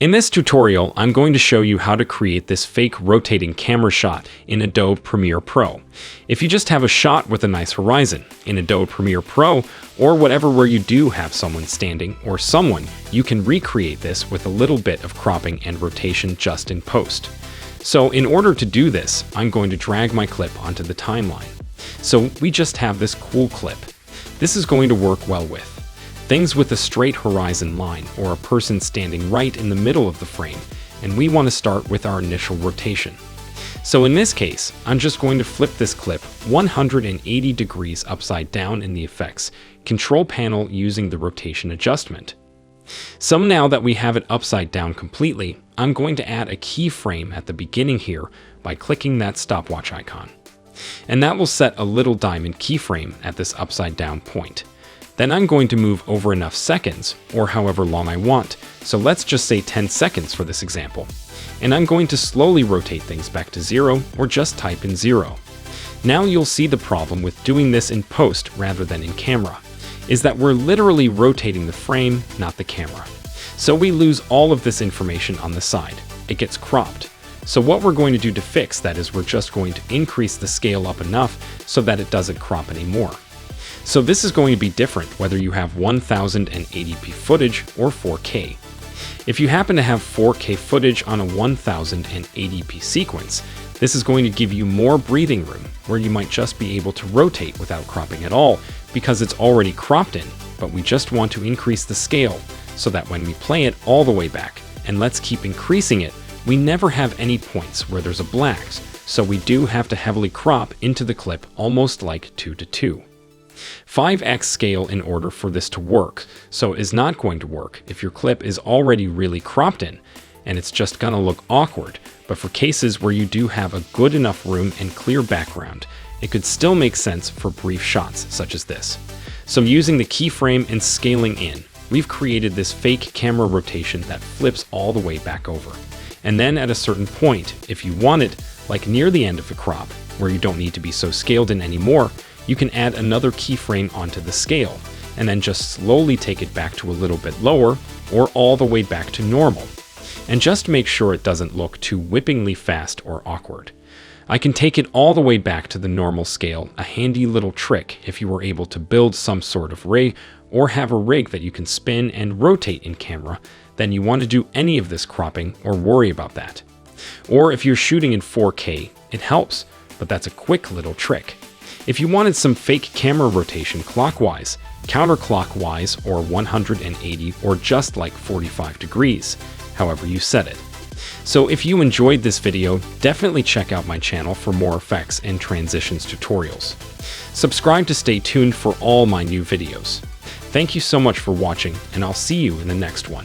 In this tutorial, I'm going to show you how to create this fake rotating camera shot in Adobe Premiere Pro. If you just have a shot with a nice horizon in Adobe Premiere Pro, or whatever where you do have someone standing or someone, you can recreate this with a little bit of cropping and rotation just in post. So in order to do this, I'm going to drag my clip onto the timeline. So we just have this cool clip. This is going to work well with things with a straight horizon line or a person standing right in the middle of the frame, and we want to start with our initial rotation. So in this case, I'm just going to flip this clip 180 degrees upside down in the effects control panel using the rotation adjustment. So now that we have it upside down completely, I'm going to add a keyframe at the beginning here by clicking that stopwatch icon. And that will set a little diamond keyframe at this upside down point. Then I'm going to move over enough seconds, or however long I want, so let's just say 10 seconds for this example. And I'm going to slowly rotate things back to 0, or just type in 0. Now you'll see the problem with doing this in post rather than in camera, is that we're literally rotating the frame, not the camera. So we lose all of this information on the side. It gets cropped. So what we're going to do to fix that is we're just going to increase the scale up enough so that it doesn't crop anymore. So this is going to be different whether you have 1080p footage or 4K. If you happen to have 4K footage on a 1080p sequence, this is going to give you more breathing room where you might just be able to rotate without cropping at all because it's already cropped in, but we just want to increase the scale so that when we play it all the way back, and let's keep increasing it, we never have any points where there's a black, so we do have to heavily crop into the clip almost like 2:2. 5x scale in order for this to work, so it is not going to work if your clip is already really cropped in, and it's just gonna look awkward. But for cases where you do have a good enough room and clear background, it could still make sense for brief shots such as this. So using the keyframe and scaling in, we've created this fake camera rotation that flips all the way back over. And then at a certain point, if you want it, like near the end of the crop, where you don't need to be so scaled in anymore, you can add another keyframe onto the scale, and then just slowly take it back to a little bit lower, or all the way back to normal. And just make sure it doesn't look too whippingly fast or awkward. I can take it all the way back to the normal scale, a handy little trick if you were able to build some sort of rig, or have a rig that you can spin and rotate in camera, then you want to do any of this cropping or worry about that. Or if you're shooting in 4K, it helps, but that's a quick little trick. If you wanted some fake camera rotation clockwise, counterclockwise, or 180, or just like 45 degrees, however you set it. So if you enjoyed this video, definitely check out my channel for more effects and transitions tutorials. Subscribe to stay tuned for all my new videos. Thank you so much for watching, and I'll see you in the next one.